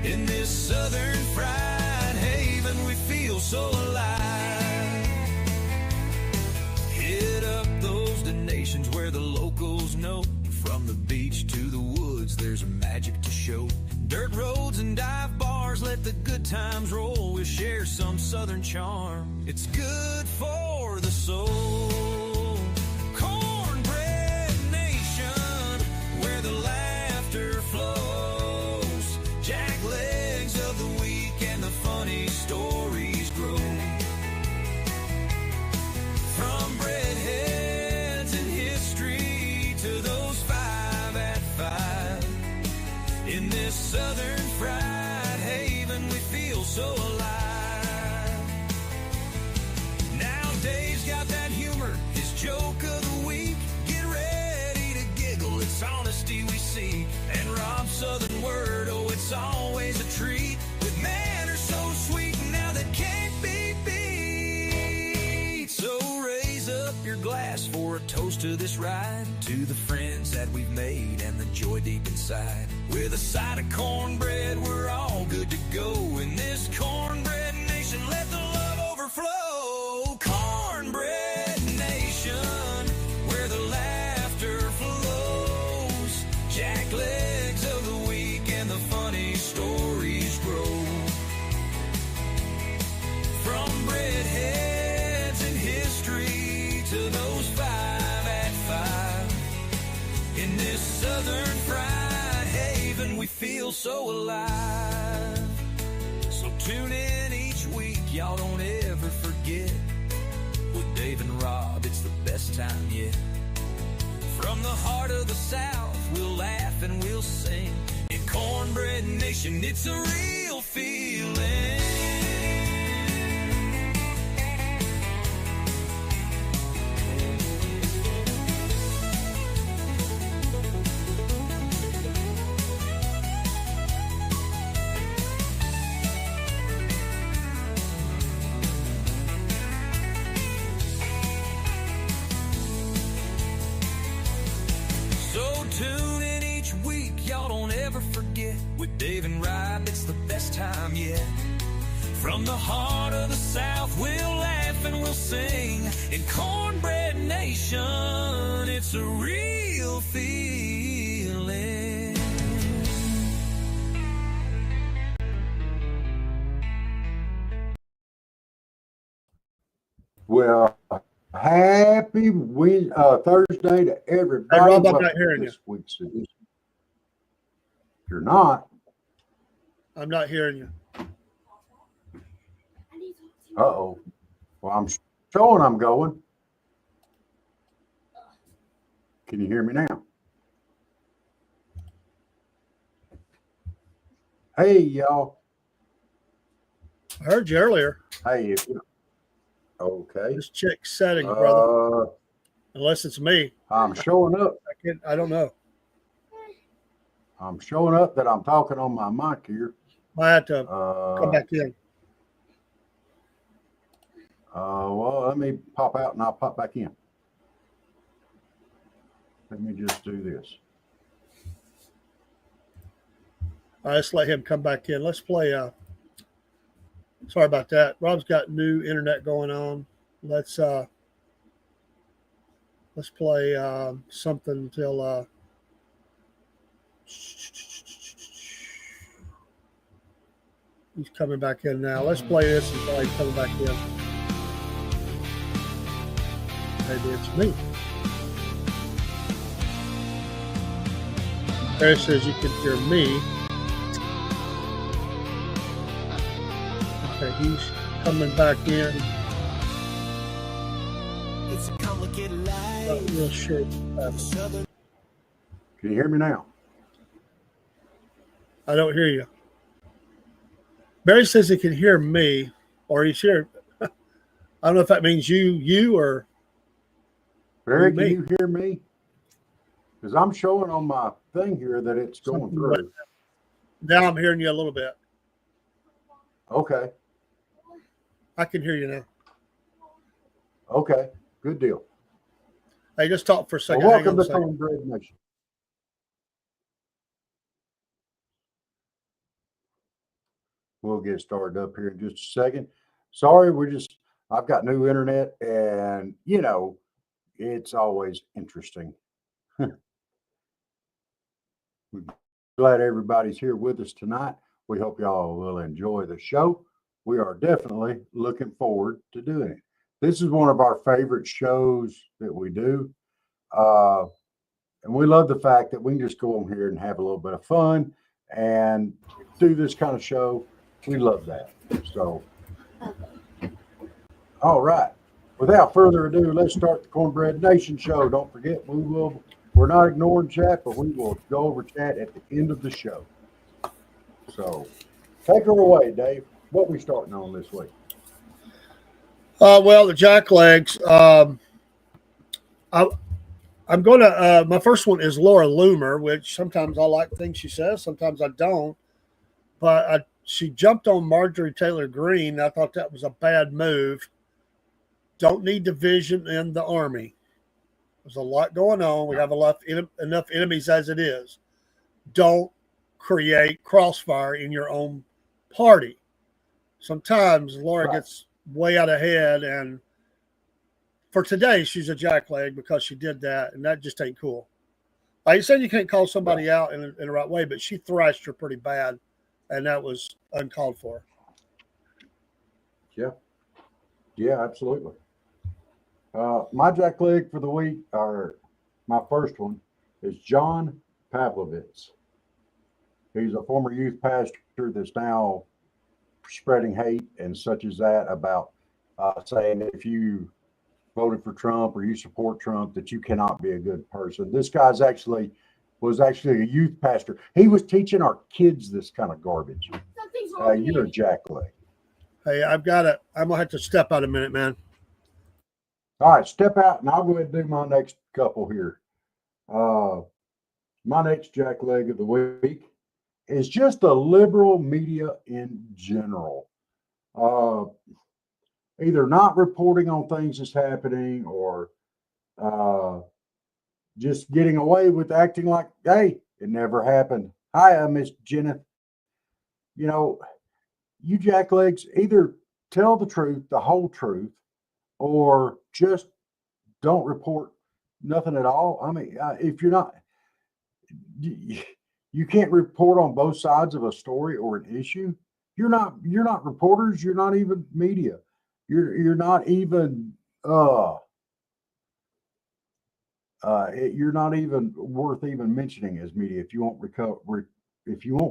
In this southern fried haven, we feel so alive. Hit up those donations where the locals know. From the beach to the woods, there's a magic to show. Dirt roads and dive bars, let the good times roll. We'll share some southern charm. It's good for the soul. Cornbread Nation, where the laughter flows. Jack legs of the week and the funny stories grow. From breadheads and history to those 5 at 5. In this southern fried haven, we feel so alive. Now Dave's got that humor, his joke of the week. Get ready to giggle, it's honesty we seek. And Rob's southern word, oh, it's always a treat. With manners so sweet, now that can't be beat. So raise up your glass for a toast to this ride. To the friends that we've made and the joy deep inside. With a side of cornbread, we're all good to go. In this Cornbread Nation, let the love overflow. Cornbread Nation, where the laughter flows. Jack legs of the week and the funny stories grow. From breadheads and history to those 5 at 5. In this southern fried haven, we feel so alive. So tune in each week, y'all don't ever forget. With Dave and Rob, it's the best time yet. From the heart of the South, we'll laugh and we'll sing. In Cornbread Nation, it's a real feeling. Tune in each week, y'all don't ever forget. With Dave and Rob, it's the best time yet. From the heart of the South, we'll laugh and we'll sing. In Cornbread Nation, it's a real feeling. Well, happy Thursday to everybody. Hey, Rob, I'm not hearing you. Week's edition. If you're not. I'm not hearing you. Uh-oh. Well, I'm showing I'm going. Can you hear me now? Hey, y'all. I heard you earlier. Hey, okay. Just check settings, brother. Unless it's me. I'm showing up. I don't know. I'm showing up that I'm talking on my mic here. I had to come back in. Well, let me pop out and I'll pop back in. Let me just do this. All right, let's let him come back in. Let's play. Sorry about that. Rob's got new internet going on. Let's play something till he's coming back in now. Let's play this until he's coming back in. Maybe it's me. There it says you can hear me. Okay, he's coming back in. It's a complicated life. Not real sure. Can you hear me now? I don't hear you. Barry says he can hear me, or he's here. I don't know if that means you or Barry, me. can you hear me? Because I'm showing on my thing here that it's going Something through. like now I'm hearing you a little bit. Okay. I can hear you now. Okay. Good deal. Hey, just talk for a second. Well, Hang on welcome a to second. Cornbread Nation. We'll get started up here in just a second. Sorry, I've got new internet, and it's always interesting. We're glad everybody's here with us tonight. We hope y'all will enjoy the show. We are definitely looking forward to doing it. This is one of our favorite shows that we do. And we love the fact that we can just go on here and have a little bit of fun and do this kind of show. We love that. So, all right. Without further ado, let's start the Cornbread Nation show. Don't forget, we're not ignoring chat, but we will go over chat at the end of the show. So, take her away, Dave. What we starting on this week? Well, the jacklegs. I'm going to, my first one is Laura Loomer, which sometimes I like things she says, sometimes I don't. But she jumped on Marjorie Taylor Greene. I thought that was a bad move. Don't need division in the Army. There's a lot going on. We have enough enemies as it is. Don't create crossfire in your own party. Sometimes Laura gets way out ahead, and for today, she's a jackleg because she did that, and that just ain't cool. Like you said, you can't call somebody out in the right way, but she thrashed her pretty bad, and that was uncalled for. Yeah, absolutely. My jackleg for the week, or my first one, is John Pavlovitz. He's a former youth pastor that's now spreading hate and such as that about saying that if you voted for Trump or you support Trump, that you cannot be a good person. This guy's was actually a youth pastor. He was teaching our kids this kind of garbage. You're a jackleg. Hey, I'm gonna have to step out a minute, man. All right, step out, and I'll go ahead and do my next couple here. My next jackleg of the week is just the liberal media in general. Either not reporting on things that's happening or just getting away with acting like, hey, it never happened. Hi, Miss Jenna. You jacklegs either tell the truth, the whole truth, or just don't report nothing at all. I mean, if you're not, you can't report on both sides of a story or an issue. You're not reporters. You're not even media. You're not even you're not even worth even mentioning as media if you won't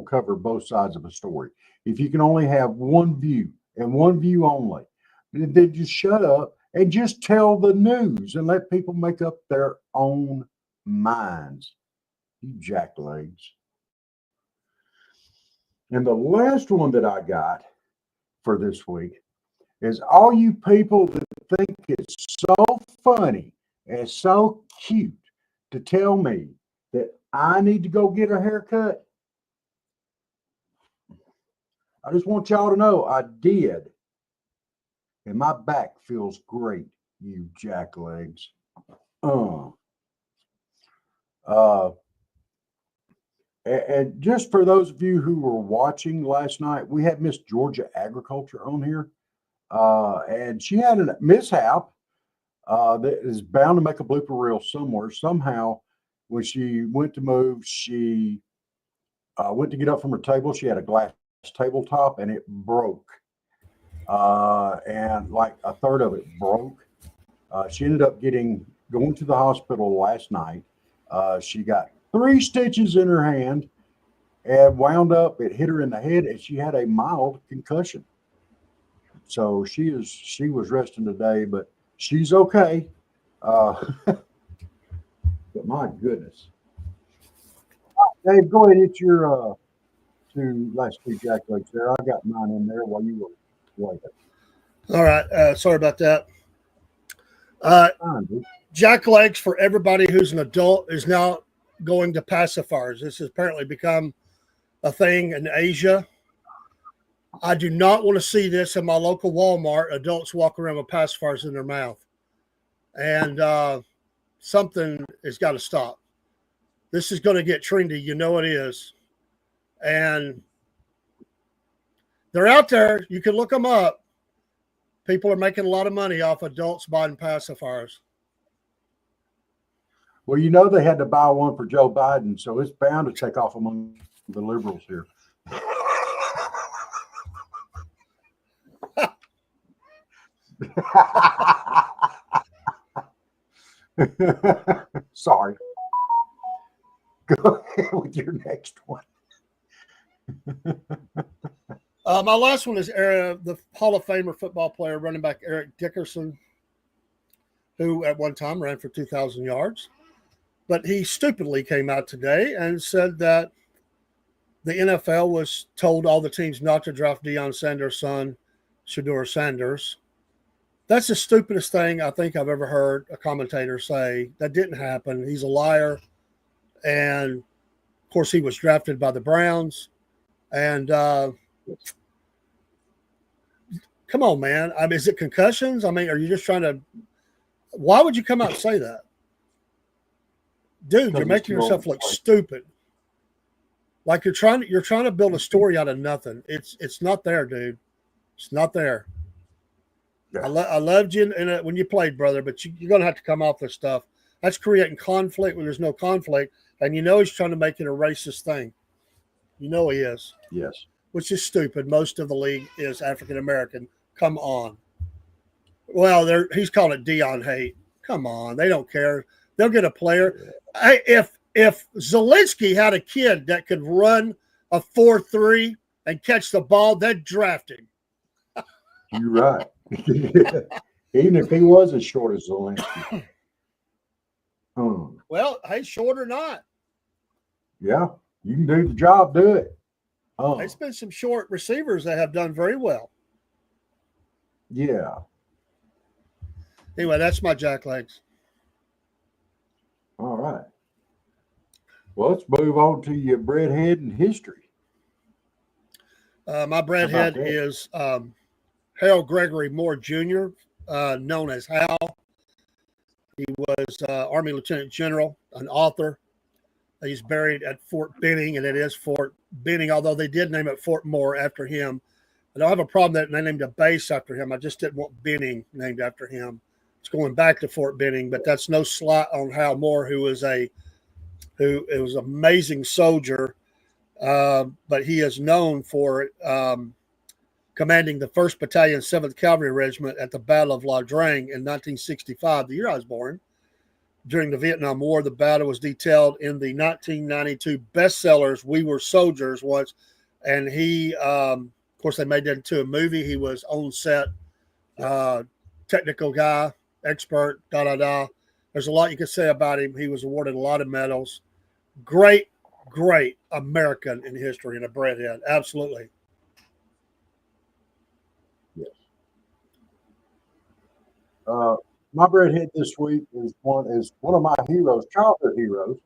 cover both sides of a story. If you can only have one view and one view only, then just shut up and just tell the news and let people make up their own minds. You jacklegs. And the last one that I got for this week is all you people that think it's so funny and so cute to tell me that I need to go get a haircut. I just want y'all to know I did. And my back feels great, you jacklegs. And just for those of you who were watching last night, we had Miss Georgia Agriculture on here. And she had a mishap that is bound to make a blooper reel somewhere. Somehow, when she went to move, she went to get up from her table. She had a glass tabletop, and it broke. And like a third of it broke. She ended up going to the hospital last night. She got 3 stitches in her hand and wound up, it hit her in the head, and she had a mild concussion. So she was resting today, but she's okay. But my goodness. Dave, go ahead and hit your last two jacklegs there. I got mine in there while you were waiting. All right. Sorry about that. Jacklegs for everybody who's an adult is now going to pacifiers. This has apparently become a thing in Asia. I do not want to see this in my local Walmart. Adults walk around with pacifiers in their mouth. And something has got to stop. This is going to get trendy. You know it is. And They're out there. You can look them up. People are making a lot of money off adults buying pacifiers. Well, you know they had to buy one for Joe Biden, so it's bound to take off among the liberals here. Sorry. Go ahead with your next one. My last one is the Hall of Famer football player, running back Eric Dickerson, who at one time ran for 2,000 yards. But he stupidly came out today and said that the NFL was told all the teams not to draft Deion Sanders' son, Shedeur Sanders. That's the stupidest thing I think I've ever heard a commentator say. That didn't happen. He's a liar. And, of course, he was drafted by the Browns. And come on, man. I mean, is it concussions? I mean, are you just trying to – why would you come out and say that? Dude, you're making yourself look stupid. Like you're trying to build a story out of nothing. It's not there, dude. It's not there. Yeah. I loved you when you played, brother, but you're going to have to come off this stuff. That's creating conflict when there's no conflict, and you know he's trying to make it a racist thing. You know he is. Yes. Which is stupid. Most of the league is African American. Come on. Well, he's calling it Deion hate. Come on, they don't care. They'll get a player. Hey, if Zelensky had a kid that could run a 4.3 and catch the ball, they'd draft him. You're right. Even if he was as short as Zelensky. Well, hey, short or not. Yeah, you can do the job, do it. There's been some short receivers that have done very well. Yeah. Anyway, that's my jacklegs. All right. Well, let's move on to your breadhead and history. My breadhead is Harold Gregory Moore Jr., known as Hal. He was Army Lieutenant General, an author. He's buried at Fort Benning, and it is Fort Benning, although they did name it Fort Moore after him. I don't have a problem that they named a base after him. I just didn't want Benning named after him. It's going back to Fort Benning, but that's no slight on Hal Moore, who was an amazing soldier, but he is known for commanding the 1st Battalion, 7th Cavalry Regiment at the Battle of La Drang in 1965, the year I was born. During the Vietnam War, the battle was detailed in the 1992 bestsellers We Were Soldiers once, and he, of course, they made that into a movie. He was on set, technical guy, expert, There's a lot you could say about him. He was awarded a lot of medals. Great American in history and a breadhead. Absolutely. Yes. My breadhead this week is one of my heroes, childhood heroes.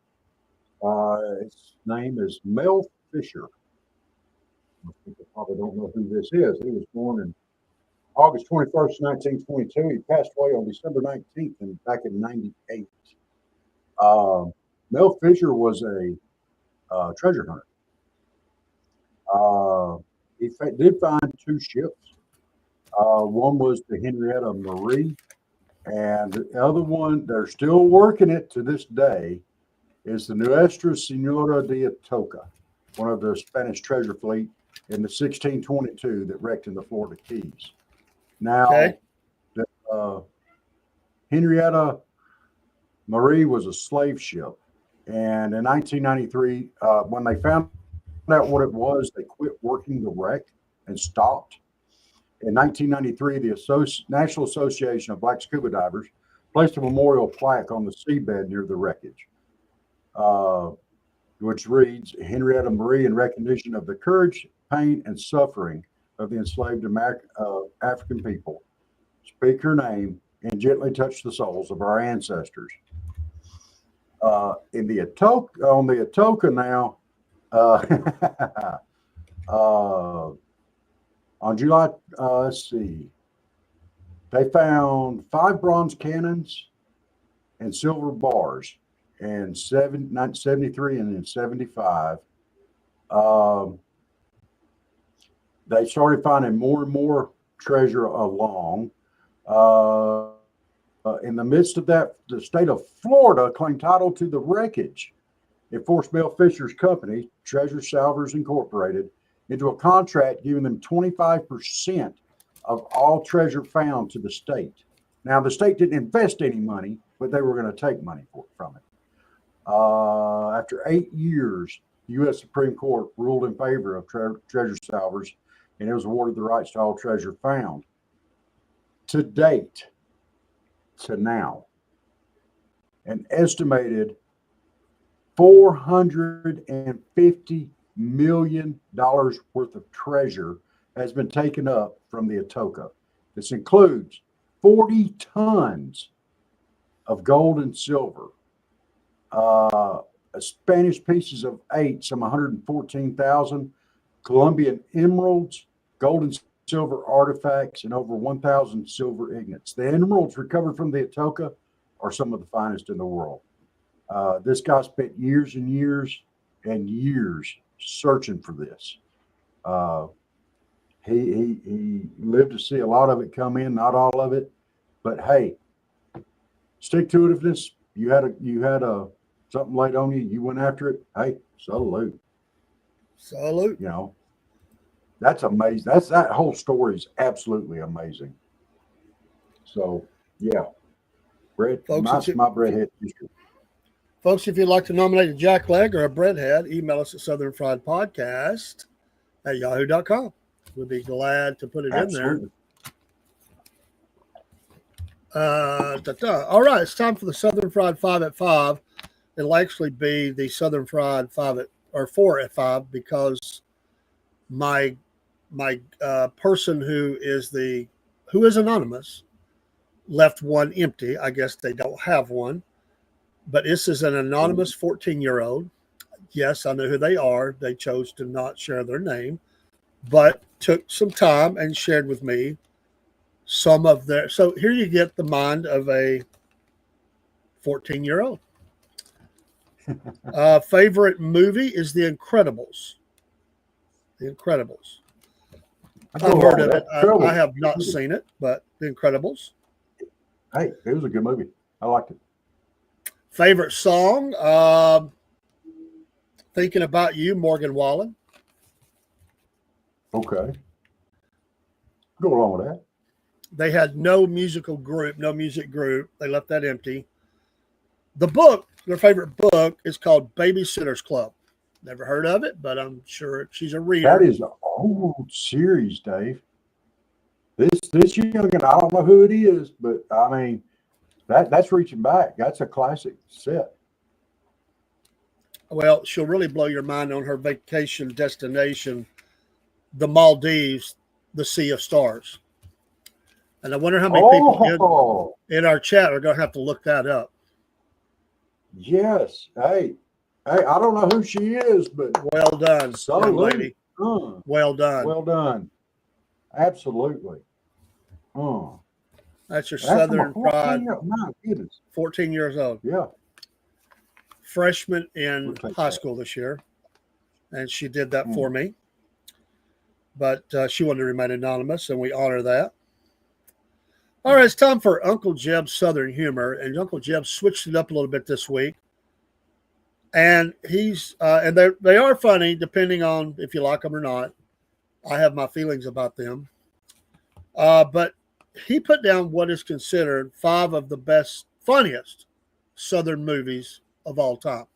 His name is Mel Fisher. Most people probably don't know who this is. He was born in August 21st, 1922. He passed away on December 19th back in 98. Mel Fisher was a treasure hunter. He did find 2 ships. One was the Henrietta Marie, and the other one, they're still working it to this day, is the Nuestra Señora de Atocha, one of the Spanish treasure fleet in the 1622 that wrecked in the Florida Keys. Now, Henrietta Marie was a slave ship, and in 1993, when they found out what it was, they quit working the wreck and stopped. In 1993, the National Association of Black Scuba Divers placed a memorial plaque on the seabed near the wreckage, which reads, Henrietta Marie, in recognition of the courage, pain, and suffering of the enslaved African people, speak her name and gently touch the souls of our ancestors. On the Atocha now, on July, let's see, they found 5 bronze cannons and silver bars in 1973 and in 75. they started finding more and more treasure along. In the midst of that, the state of Florida claimed title to the wreckage. It forced Bill Fisher's company, Treasure Salvers Incorporated, into a contract giving them 25% of all treasure found to the state. Now, the state didn't invest any money, but they were going to take money from it. After 8 years, the U.S. Supreme Court ruled in favor of Treasure Salvers, and it was awarded the rights to all treasure found. To date, to now, an estimated $450 million worth of treasure has been taken up from the Atoka. This includes 40 tons of gold and silver, Spanish pieces of 8, some 114,000, Colombian emeralds, gold and silver artifacts, and over 1,000 silver ingots. The emeralds recovered from the Atoka are some of the finest in the world. This guy spent years and years and years searching for this. He lived to see a lot of it come in, not all of it, but hey, stick to itiveness. You had a something laid on you. You went after it. Hey, salute. Salute. You know, that's amazing. That whole story is absolutely amazing. So yeah, bread. Folks, my breadhead history. Folks, if you'd like to nominate a jack leg or a breadhead, email us at southernfriedpodcast@yahoo.com. We'll be glad to put it Absolutely. in there. All right, it's time for the Southern Fried 5 at 5. It'll actually be the Southern Fried 4 at 5 because my person who is anonymous left one empty. I guess they don't have one. But this is an anonymous 14-year-old. Yes, I know who they are. They chose to not share their name, but took some time and shared with me some of their. So here you get the mind of a 14-year-old. Favorite movie is The Incredibles. The Incredibles. I've heard of it. I have not seen it, but The Incredibles. Hey, it was a good movie. I liked it. Favorite song? Thinking About You, Morgan Wallen. Okay. Go along with that. They had no music group. They left that empty. The book, their favorite book, is called Babysitter's Club. Never heard of it, but I'm sure she's a reader. That is an old series, Dave. This youngin', I don't know who it is, but I mean, that's reaching back. That's a classic set. Well, she'll really blow your mind on her vacation destination, the Maldives, the Sea of Stars. And I wonder how many people in our chat are going to have to look that up. Yes. Hey, I don't know who she is, but well done, young lady. Well done. Well done. Absolutely. That's your Southern Fried. My goodness. 14 years old. Yeah. Freshman in high school this year. And she did that for me. But she wanted to remain anonymous, and we honor that. All right, it's time for Uncle Jeb's Southern Humor. And Uncle Jeb switched it up a little bit this week. And he's and they are funny, depending on if you like them or not. I have my feelings about them. But he put down what is considered 5 of the funniest Southern movies of all time.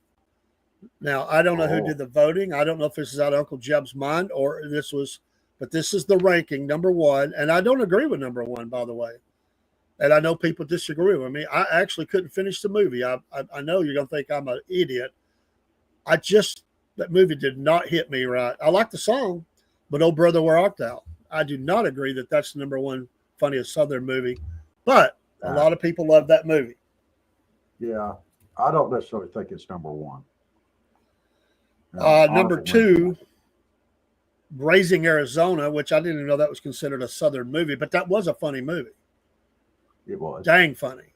Now, I don't know who did the voting. I don't know if this is out of Uncle Jeb's mind or but this is the ranking, number 1. And I don't agree with number 1, by the way. And I know people disagree with me. I actually couldn't finish the movie. I know you're going to think I'm an idiot. That movie did not hit me right. I like the song, but Oh Brother, Where Art Thou? I do not agree that that's the number 1 funniest Southern movie, but a lot of people love that movie. Yeah, I don't necessarily think it's number 1. Number 2, Raising Arizona, which I didn't even know that was considered a Southern movie, but that was a funny movie. It was. Dang funny.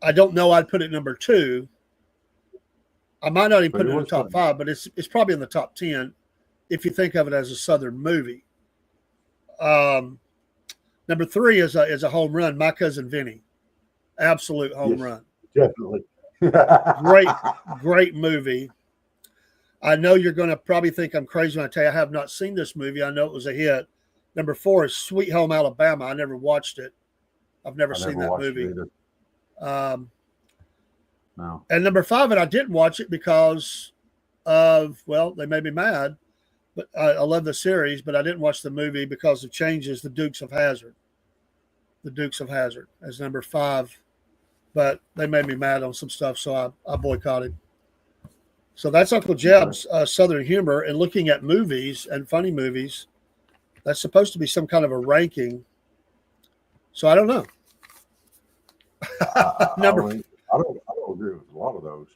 I don't know I'd put it number 2. I might not even put it in the top 5, but it's probably in the top 10. if you think of it as a Southern movie. Number 3 is a home run. My Cousin Vinny, absolute home run. Definitely. Great movie. I know you're going to probably think I'm crazy when I tell you I have not seen this movie. I know it was a hit. Number 4 is Sweet Home Alabama. I never watched it. I've never seen that movie. No. And number 5, and I didn't watch it because of, well, they made me mad. But I love the series, but I didn't watch the movie because of changes. The Dukes of Hazzard. The Dukes of Hazzard as number 5. But they made me mad on some stuff, so I boycotted. So that's Uncle Jeb's Southern humor. And looking at movies and funny movies, that's supposed to be some kind of a ranking. So I don't know. I don't agree with a lot of those.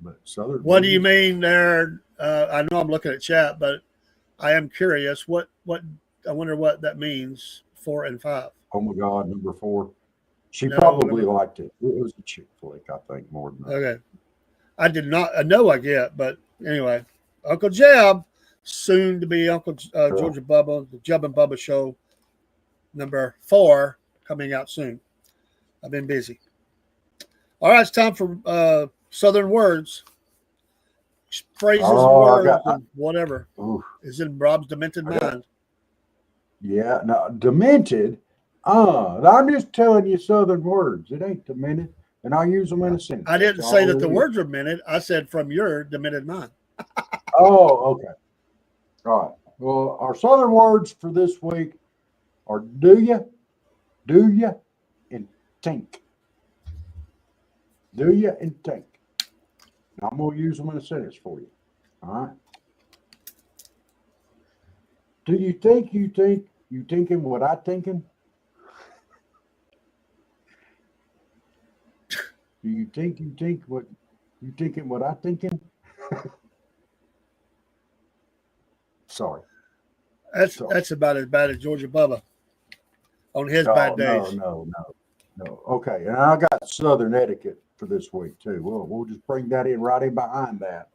But Southern. What do you mean there? I know I'm looking at chat, but I am curious. What I wonder what that means. 4 and 5. Oh my God, number 4. She probably liked it. It was a chick flick, I think, more than that. Okay. I did not. I know I get, but anyway, Uncle Jeb, soon to be Uncle Georgia Bubba, the Jeb and Bubba show, number 4, coming out soon. I've been busy. All right, it's time for Southern words, phrases, words, and whatever is in Rob's demented mind. Yeah, no, demented. I'm just telling you Southern words. It ain't demented, and I use them in a sentence. I didn't say that the words are demented. I said from your demented mind. Oh, okay. All right. Well, our Southern words for this week are do ya, and think. Do ya and think. Now, I'm going to use them in a sentence for you. All right. Do you think you thinking what I thinking? Do you think what you thinking what I thinking? Sorry. That's about as bad as Georgia Bubba on his bad days. No. Okay, and I got Southern etiquette for this week too. We'll just bring that in right in behind that.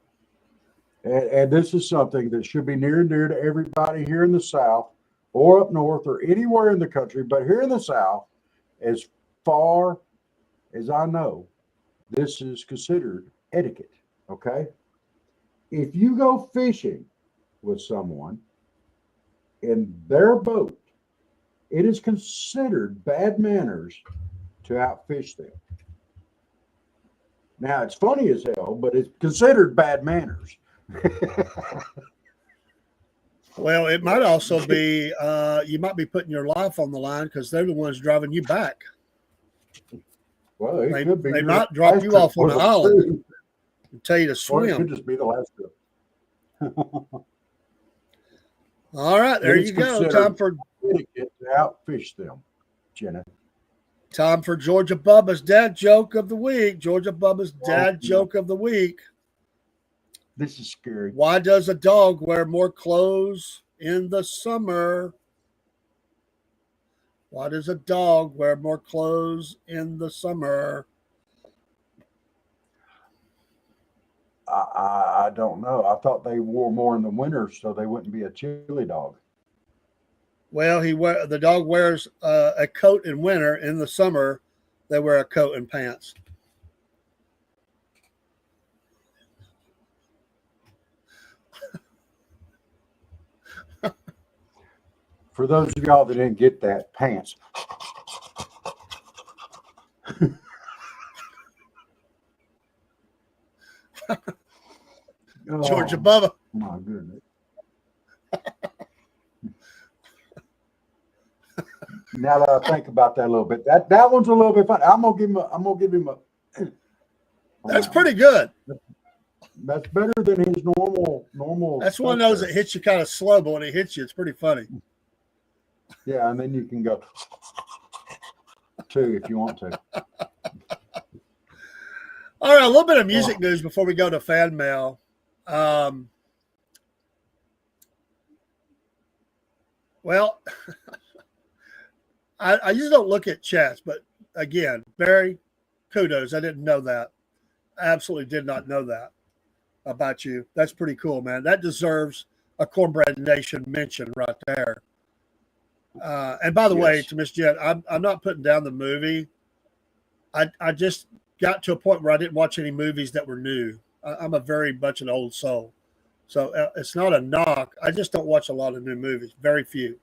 And this is something that should be near and dear to everybody here in the South or up north or anywhere in the country. But here in the South, as far as I know, this is considered etiquette, okay? If you go fishing with someone in their boat, it is considered bad manners to outfish them. Now, it's funny as hell, but it's considered bad manners. Well, it might also be you might be putting your life on the line because they're the ones driving you back. Well, it could be. They might drop you off on the island and tell you to swim. Or it could just be the last trip. All right, there you go. Time for etiquette to outfish them, Jenna. Time for Georgia Bubba's dad joke of the week. Georgia Bubba's dad joke of the week. This is scary. Why does a dog wear more clothes in the summer? Why does a dog wear more clothes in the summer? I don't know. I thought they wore more in the winter so they wouldn't be a chilly dog. Well, the dog wears a coat in winter. In the summer, they wear a coat and pants. For those of y'all that didn't get that, pants. Georgia Bubba. My goodness. Now that I think about that a little bit, that one's a little bit funny. I'm gonna give him a. That's pretty good. That's better than his normal. That's one of those that hits you kind of slow, but when it hits you, it's pretty funny. Yeah, and then you can go too if you want to. All right, a little bit of music news before we go to fan mail. Well, I usually don't look at chats, but again, Barry, kudos. I didn't know that. I absolutely did not know that about you. That's pretty cool, man. That deserves a Cornbread Nation mention right there. And by the way, to Miss Jet, I'm not putting down the movie. I just got to a point where I didn't watch any movies that were new. I'm a very much an old soul. So it's not a knock. I just don't watch a lot of new movies. Very few.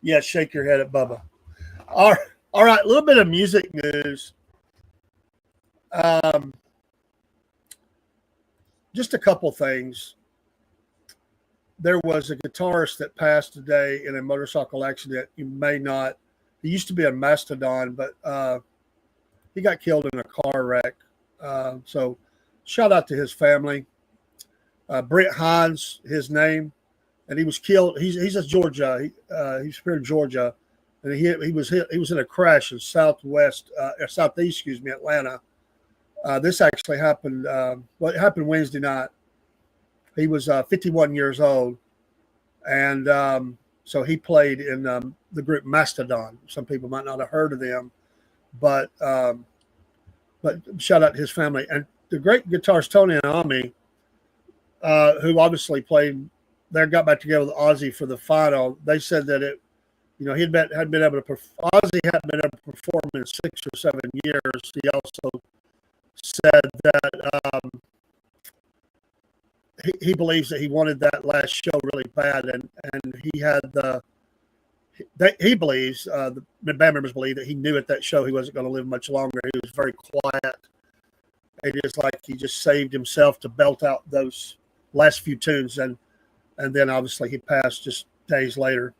Yeah, shake your head at Bubba. All right, a little bit of music news. Just a couple things. There was a guitarist that passed today in a motorcycle accident. You may not. He used to be a Mastodon, but he got killed in a car wreck. So shout out to his family. Brent Hines, his name, and he was killed. He's in Georgia. He's here in Georgia, and he was in a crash in southeast, Atlanta. This actually happened. It happened Wednesday night. He was 51 years old, and so he played in the group Mastodon. Some people might not have heard of them, but shout out to his family and the great guitarist Tony Iommi, who obviously played. They got back together with Ozzy for the final. They said that Ozzy hadn't been able to perform in 6 or 7 years. He also said that he believes that he wanted that last show really bad, and he had he believes the band members believe that he knew at that show he wasn't going to live much longer. He was very quiet. It is like he just saved himself to belt out those last few tunes, and then obviously he passed just days later.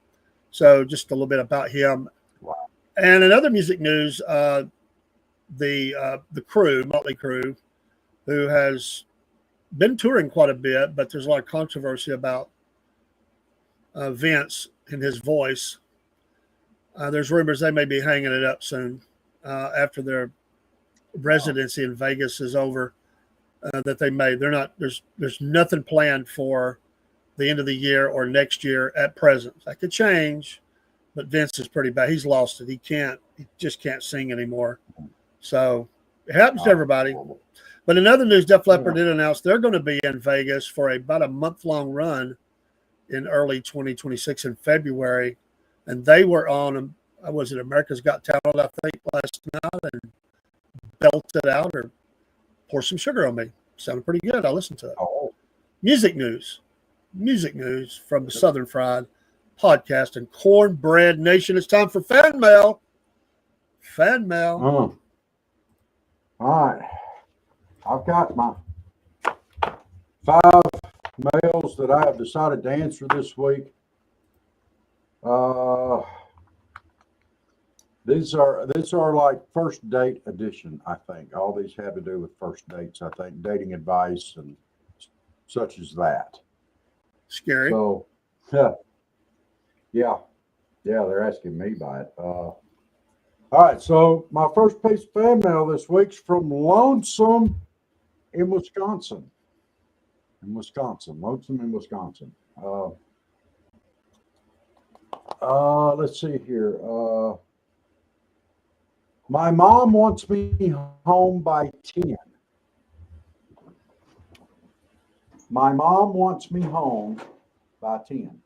So just a little bit about him. Wow. And in other music news, the crew, Motley Crue, who has been touring quite a bit, but there's a lot of controversy about Vince and his voice. There's rumors they may be hanging it up soon after their residency in Vegas is over. That they may. They're not. There's nothing planned for the end of the year or next year at present. That could change, but Vince is pretty bad. He's lost it. He just can't sing anymore. So it happens to everybody. But in other news, Def Leppard did announce they're going to be in Vegas for about a month-long run in early 2026 in February. And they were on, was it America's Got Talent, I think, last night, and belted out or pour some sugar on me. Sounded pretty good. I listened to it. Oh. Music news from the Southern Fried Podcast and Cornbread Nation. It's time for fan mail. Fan mail. All right. I've got my 5 mails that I have decided to answer this week. These are like first date edition, I think. All these have to do with first dates, I think, dating advice and such as that. Scary. So, yeah, they're asking me about it. All right, so my first piece of fan mail this week's from Lonesome in Wisconsin. Lonesome in Wisconsin. Let's see here. My mom wants me home by 10. My mom wants me home by 10.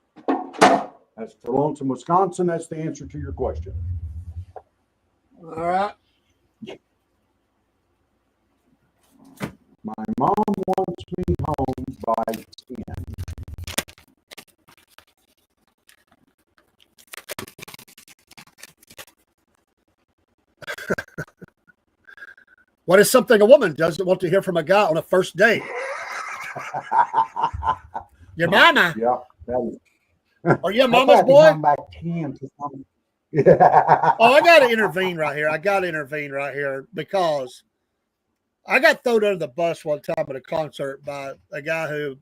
That's for Lonesome, Wisconsin. That's the answer to your question. All right. My mom wants me home by 10. What is something a woman doesn't want to hear from a guy on a first date? Your mama. Yeah, that is. Are you a mama's boy? By 10 to something. Oh, I got to intervene right here because I got thrown under the bus one time at a concert by a guy who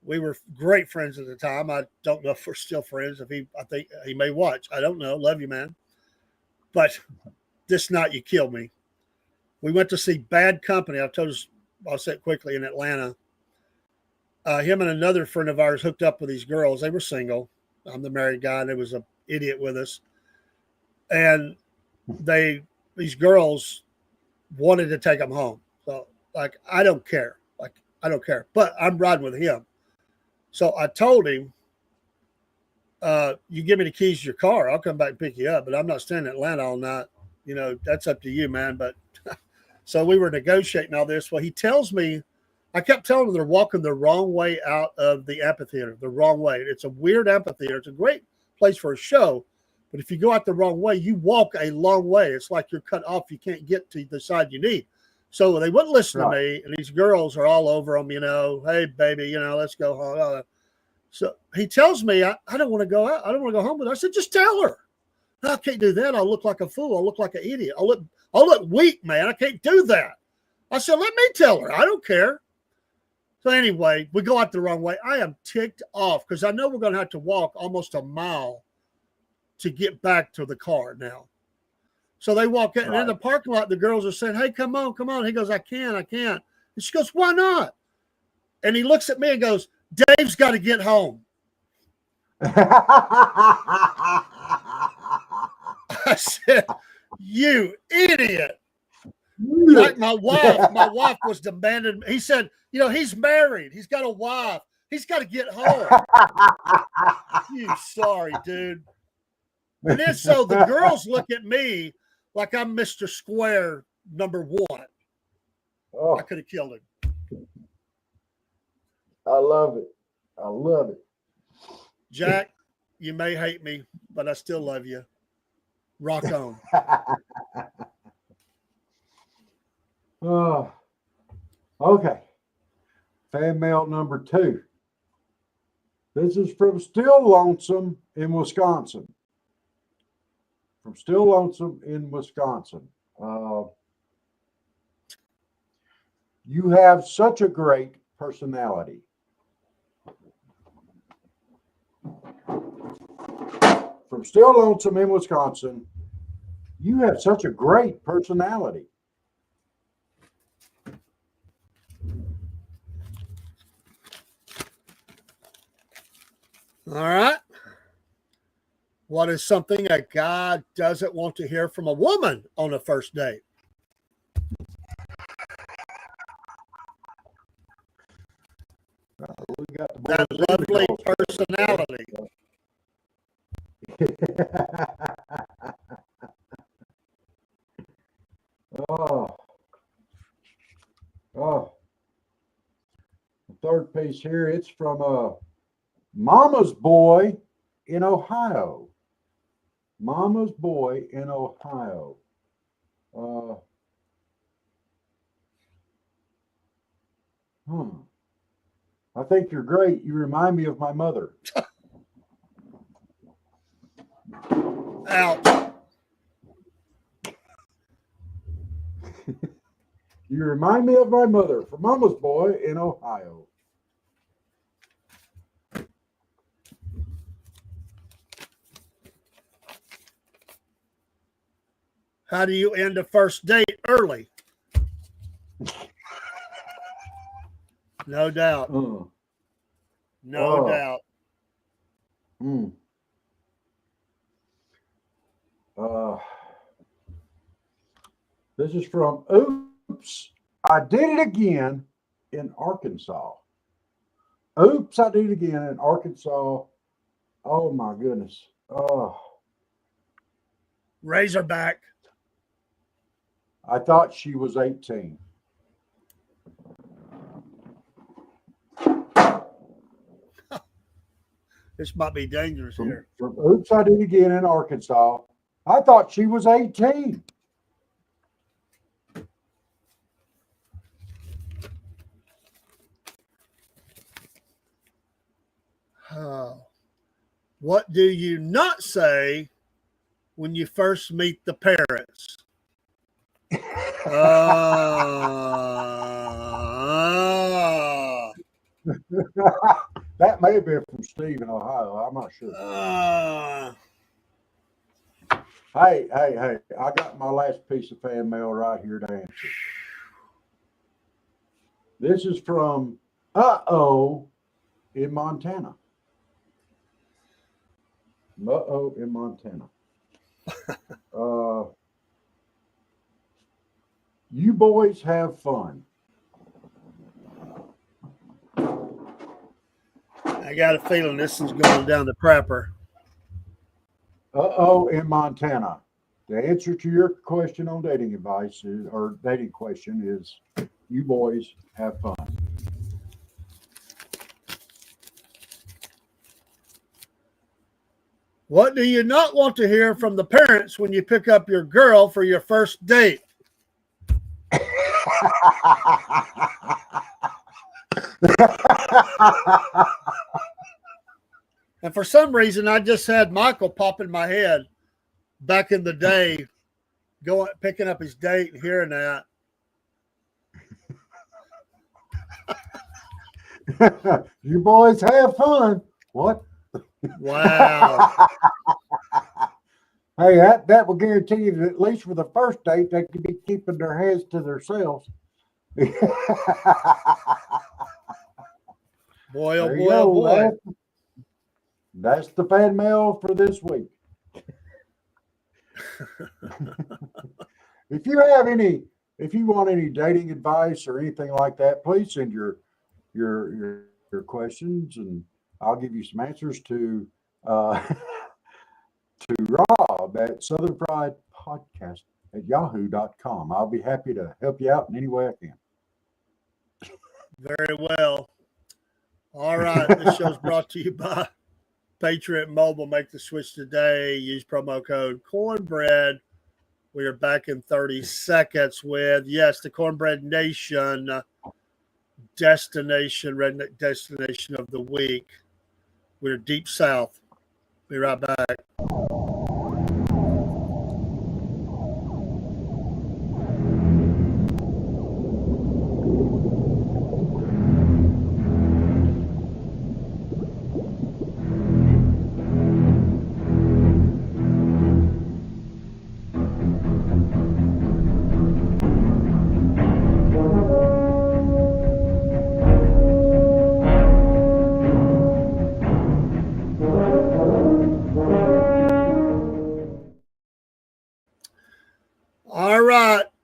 we were great friends at the time. I don't know if we're still friends. I think he may watch. I don't know. Love you, man. But this night you killed me. We went to see Bad Company. I'll say it quickly, in Atlanta. Him and another friend of ours hooked up with these girls. They were single. I'm the married guy, and there was an idiot with us. And these girls wanted to take them home. So, I don't care. I don't care. But I'm riding with him. So I told him, you give me the keys to your car, I'll come back and pick you up, but I'm not staying in Atlanta all night. You know, that's up to you, man. But so we were negotiating all this. Well, he tells me, I kept telling him they're walking the wrong way out of the amphitheater, the wrong way. It's a weird amphitheater. It's a great place for a show. But if you go out the wrong way, you walk a long way. It's like you're cut off. You can't get to the side you need. So they wouldn't listen to me. And these girls are all over them, you know, hey, baby, you know, let's go home. So he tells me, I don't want to go out. I don't want to go home with her. I said, just tell her. No, I can't do that. I'll look like a fool. I'll look like an idiot. I'll look weak, man. I can't do that. I said, let me tell her. I don't care. So anyway, we go out the wrong way. I am ticked off because I know we're going to have to walk almost a mile to get back to the car now. So they walk in, and in the parking lot, the girls are saying, hey, come on, come on. He goes, I can't. And she goes, why not? And he looks at me and goes, Dave's got to get home. I said, you idiot. Like my wife was demanding. He said, you know, he's married. He's got a wife. He's got to get home. You sorry, dude. And then so the girls look at me like I'm Mr. Square #1. Oh. I could have killed him. I love it. I love it. Jack, you may hate me, but I still love you. Rock on. Oh, okay. Fan mail number 2. This is from Still Lonesome in Wisconsin. From Still Lonesome in Wisconsin. You have such a great personality. From Still Lonesome in Wisconsin, you have such a great personality. All right. What is something a guy doesn't want to hear from a woman on a first date? We got that lovely personality. The third piece here, it's from Mama's Boy in Ohio. Mama's Boy in Ohio. I think you're great. You remind me of my mother. Ouch. You remind me of my mother. From Mama's Boy in Ohio. How do you end a first date early? No doubt. No doubt. This is from Oops, I Did It Again in Arkansas. Oops, I Did It Again in Arkansas. Oh my goodness. Razorback. I thought she was 18. This might be dangerous here. From Oops, I Did It Again in Arkansas. I thought she was 18. What do you not say when you first meet the parents? That may have been from Steve in Ohio. I'm not sure. Hey, I got my last piece of fan mail right here to answer. This is from in Montana. In Montana. You boys have fun. I got a feeling this is going down the crapper. In Montana. The answer to your question on dating advice is, or dating question is, you boys have fun. What do you not want to hear from the parents when you pick up your girl for your first date? And for some reason, I just had Michael pop in my head back in the day, picking up his date and hearing that. You boys have fun. What? Wow. Hey, that will guarantee you that at least for the first date, they could be keeping their heads to themselves. Boy, oh boy, oh boy. That's the fan mail for this week. If you want any dating advice or anything like that, please send your questions, and I'll give you some answers to Rob at Southern Fried Podcast at yahoo.com. I'll be happy to help you out in any way I can. Very well. All right. This show's brought to you by Patriot Mobile. Make the switch today. Use promo code Cornbread. We are back in 30 seconds with, yes, the Cornbread Nation redneck destination of the week. We're deep south. Be right back.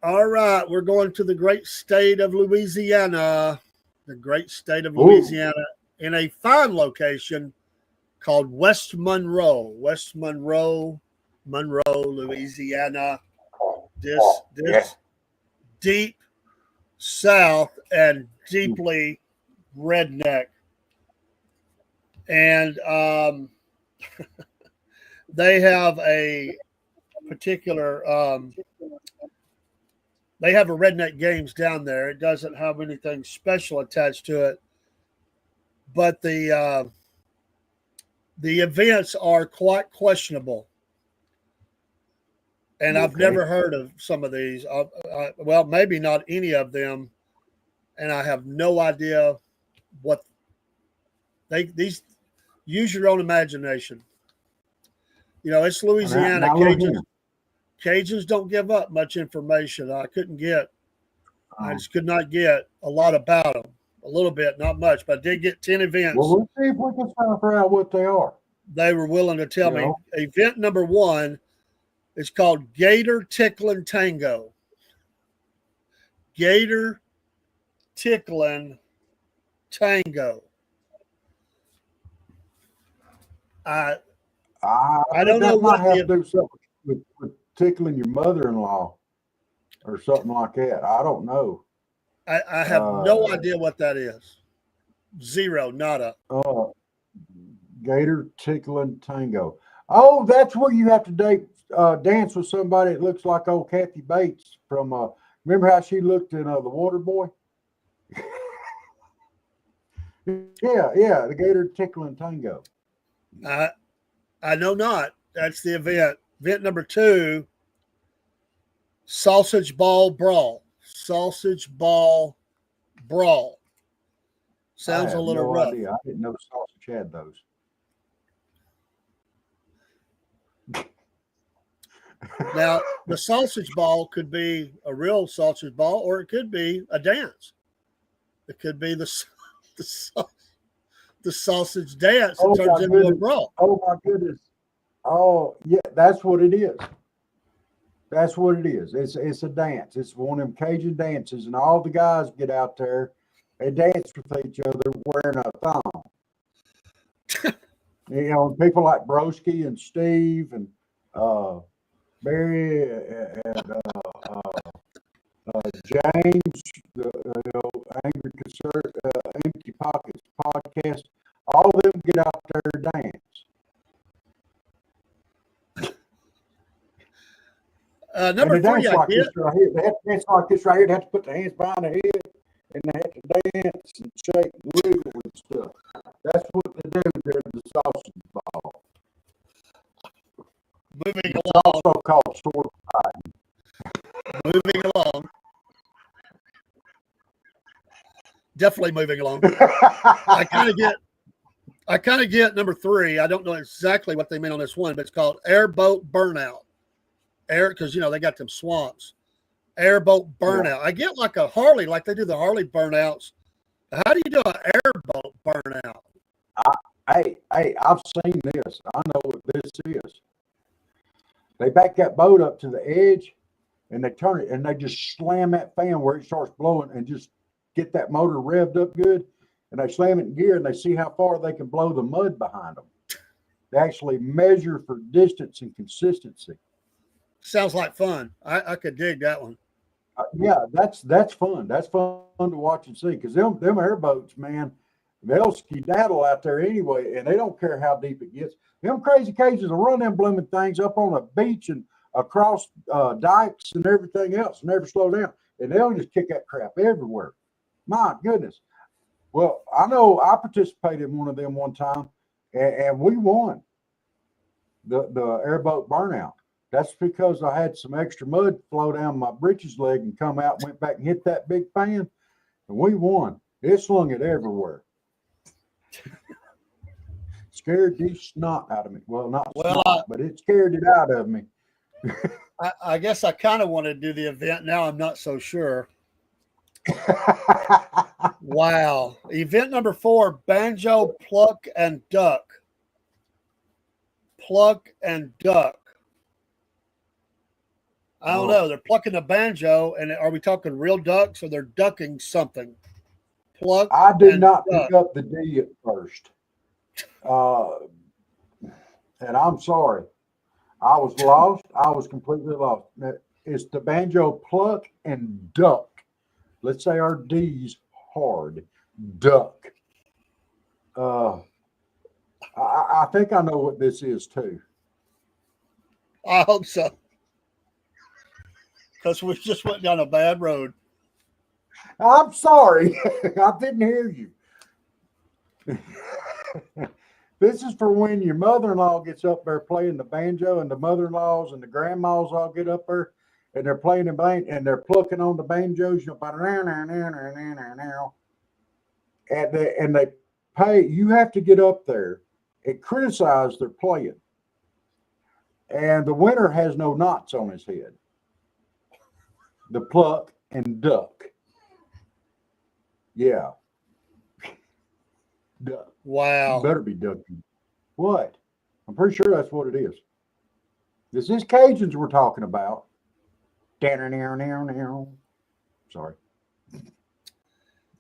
All right. We're going to the great state of Louisiana. The great state of Louisiana in a fine location called West Monroe. West Monroe, Louisiana. This deep south and deeply redneck. And they have a particular they have a redneck games down there. It doesn't have anything special attached to it, but the events are quite questionable. And I've never heard of some of these. Well, maybe not any of them, and I have no idea what these. Use your own imagination. You know, it's Louisiana. Cajuns don't give up much information. I just could not get a lot about them. A little bit, not much, but I did get 10 events. Well, let's see if we can figure out what they are. They were willing to tell me. Event number 1 is called Gator Tickling Tango. Gator Tickling Tango. I don't know what have to do something with tickling your mother-in-law or something like that. I don't know. I have no idea what that is. Zero, nada. Gator Tickling Tango. Oh, that's where you have to dance with somebody that looks like old Kathy Bates from. Remember how she looked in The Water Boy? Yeah, the Gator Tickling Tango. I know not. That's the event. Event number 2, Sausage Ball Brawl. Sausage Ball Brawl. Sounds a little rough. Idea. I didn't know Sausage had those. Now, the sausage ball could be a real sausage ball, or it could be a dance. It could be the sausage dance that turns into a brawl. Oh, my goodness. Oh, yeah, that's what it is. That's what it is. It's a dance. It's one of them Cajun dances, and all the guys get out there and dance with each other wearing a thong. You know, people like Broski and Steve and Barry and James, Angry Concert, Empty Pockets podcast. All of them get out there and dance. Number 3, like this right here. They have to dance like this right here. They have to put their hands behind their head, and they have to dance and shake and wiggle and stuff. That's what they do during the sausage ball. Moving It's along. also called sword fighting. Moving along. Definitely moving along. I kind of get number 3. I don't know exactly what they mean on this one, but it's called airboat burnout. Because they got them swamps. Airboat burnout. I get like a Harley, like they do the Harley burnouts. How do you do an airboat burnout? Hey, I've seen this. I know what this is. They back that boat up to the edge, and they turn it, and they just slam that fan where it starts blowing, and just get that motor revved up good, and they slam it in gear, and they see how far they can blow the mud behind them. They actually measure for distance and consistency. Sounds like fun. I could dig that one. Yeah, that's fun. That's fun to watch and see, because them airboats, man, they'll skedaddle out there anyway, and they don't care how deep it gets. Them crazy cages will run them blooming things up on a beach and across dikes and everything else, never slow down, and they'll just kick that crap everywhere. My goodness. Well, I know I participated in one of them one time, and we won the airboat burnout. That's because I had some extra mud flow down my britches leg and come out, went back and hit that big fan, and we won. It slung it everywhere. Scared the snot out of me. Well, not snot, but it scared it out of me. I guess I kind of want to do the event. Now I'm not so sure. Wow. Event number 4, banjo, pluck, and duck. Pluck and duck. I don't know. They're plucking the banjo, and are we talking real ducks, or they're ducking something? Pluck. I did not pick up the D at first. And I'm sorry. I was lost. I was completely lost. It's the banjo, pluck, and duck. Let's say our D's hard. Duck. I think I know what this is too. I hope so. Because we just went down a bad road. I'm sorry. I didn't hear you. This is for when your mother-in-law gets up there playing the banjo, and the mother-in-laws and the grandmas all get up there, and they're playing the banjo, and they're plucking on the banjos. And they pay. You have to get up there and criticize their playing. And the winner has no knots on his head. The pluck and duck. Yeah. Duck. Wow. You better be ducking. What? I'm pretty sure that's what it is. This is Cajuns we're talking about. Sorry.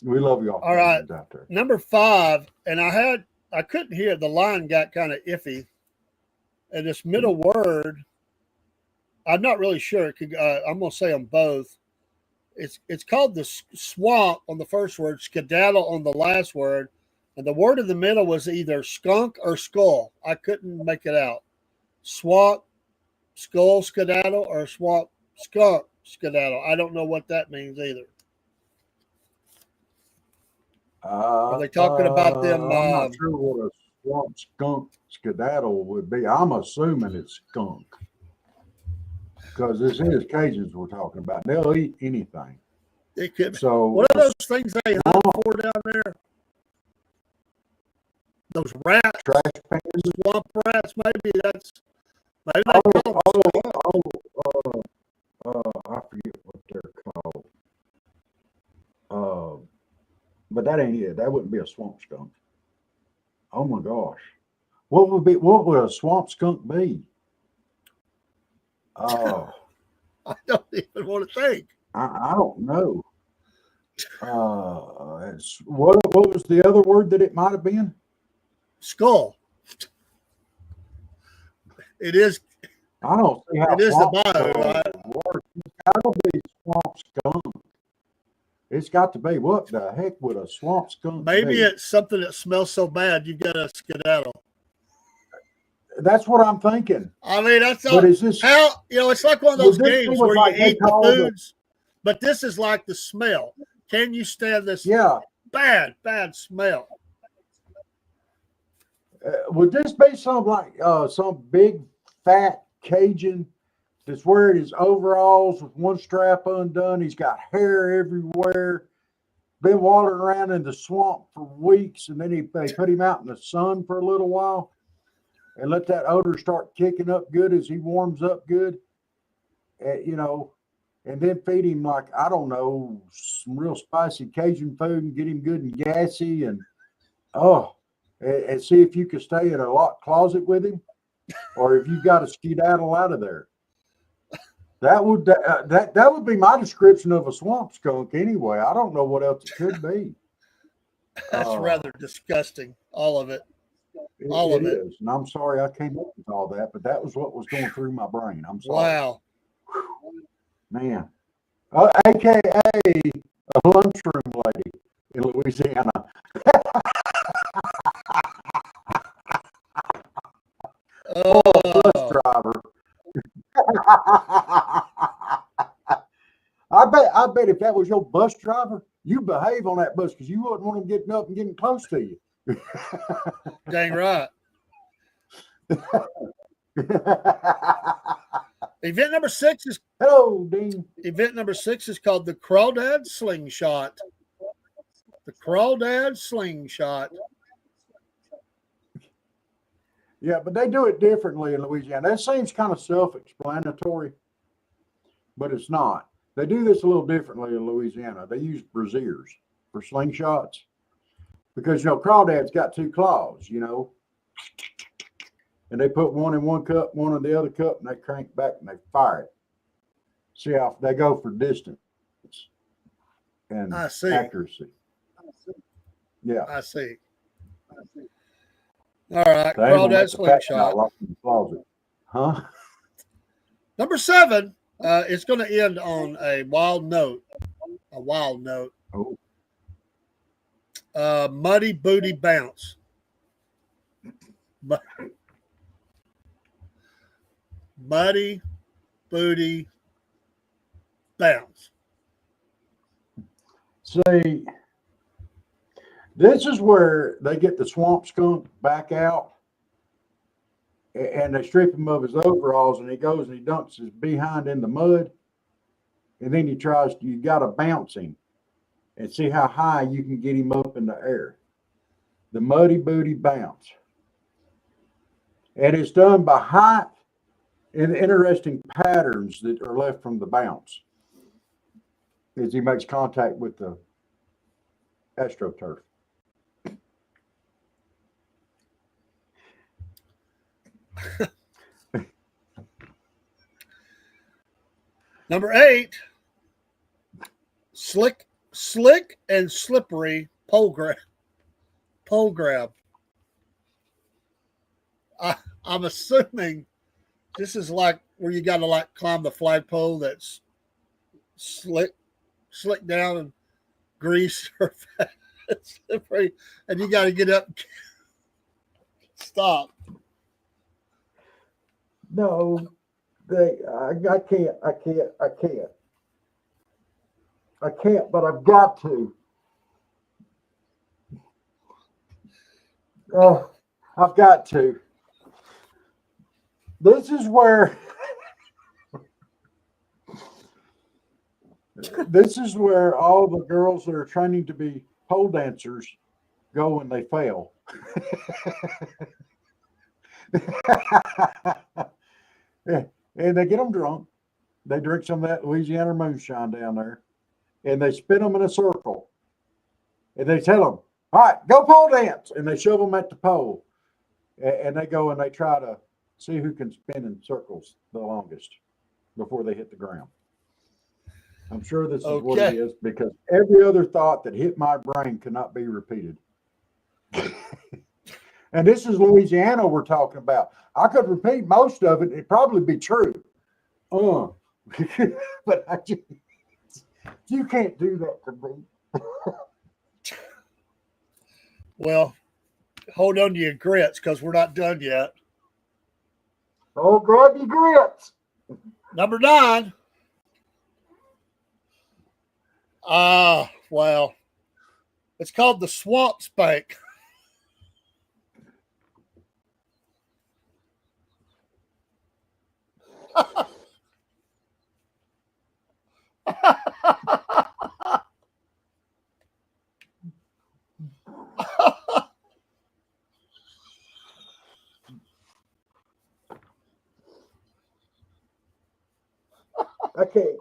We love y'all. All right. Out there. Number 5, and I couldn't hear. The line got kind of iffy. And this middle word, I'm not really sure. I'm going to say them both. It's called the swamp on the first word, skedaddle on the last word. And the word in the middle was either skunk or skull. I couldn't make it out. Swamp, skull, skedaddle, or swamp, skunk, skedaddle. I don't know what that means either. Are they talking about them? I'm not sure what a swamp skunk skedaddle would be. I'm assuming it's skunk. Because this is Cajuns we're talking about. They'll eat anything. It could be. So what are those things they hunt for down there? Those rats, trash pans, swamp rats. Maybe they I forget what they're called. But that ain't it. That wouldn't be a swamp skunk. Oh my gosh, what would a swamp skunk be? I don't even want to think. I don't know. What was the other word that it might have been? skull. It is. I don't see how It is the swamp bio. skunk works. It's got to be swamp skunk. It's got to be. What the heck would a swamp skunk Maybe be? it's something that smells so bad you've got to skedaddle. That's what I'm thinking. I mean, that's But all. is this How, it's like one of those would this be games what, where like, you they eat the call foods, but this is like the smell. Can you stand this yeah? bad smell? Would this be some like some big fat Cajun that's wearing his overalls with one strap undone? He's got hair everywhere. Been wandering around in the swamp for weeks, and then they put him out in the sun for a little while and let that odor start kicking up good as he warms up good. And then feed him, like, I don't know, some real spicy Cajun food and get him good and gassy and and see if you can stay in a locked closet with him, or if you got to skedaddle out of there. That would be my description of a swamp skunk anyway. I don't know what else it could be. That's rather disgusting. All of it. It is. And I'm sorry I came up with all that, but that was what was going through my brain. I'm sorry. Wow. Man. AKA a lunchroom lady in Louisiana. Bus driver. I bet if that was your bus driver, you behave on that bus because you wouldn't want them getting up and getting close to you. Dang right. Event number 6 is hello, Dean. Event number 6 is called the Crawdad Slingshot. The Crawdad Slingshot. Yeah, but they do it differently in Louisiana. That seems kind of self-explanatory, but it's not. They do this a little differently in Louisiana. They use braziers for slingshots because, crawdads got 2 claws, and they put one in one cup, one in the other cup, and they crank back and they fire it. See how they go for distance and accuracy. Yeah. I see. All right, Crawdad Slingshot. Huh? Number 7 is going to end on a wild note. A wild note. Oh. Muddy Booty Bounce. Muddy Booty Bounce. See, this is where they get the swamp skunk back out, and they strip him of his overalls, and he goes and he dumps his behind in the mud, and then you got to bounce him and see how high you can get him up in the air. The Muddy Booty Bounce. And it's done by height and interesting patterns that are left from the bounce as he makes contact with the AstroTurf. Number 8, slick and slippery pole grab. I'm assuming this is like where you got to climb the flagpole that's slick down and grease or slippery, and you got to get up. Stop. No, I can't, but I've got to. Oh, I've got to. This is where all the girls that are training to be pole dancers go when they fail. And they get them drunk. They drink some of that Louisiana moonshine down there, and they spin them in a circle. And they tell them, "All right, go pole dance," and they shove them at the pole, and they go and they try to see who can spin in circles the longest before they hit the ground. I'm sure this is what it is, because every other thought that hit my brain cannot be repeated. And this is Louisiana we're talking about. I could repeat most of it. It'd probably be true. But you can't do that to me. Well, hold on to your grits because we're not done yet. Oh, grab your grits. Number 9. Well, it's called the swamp spank. I can't.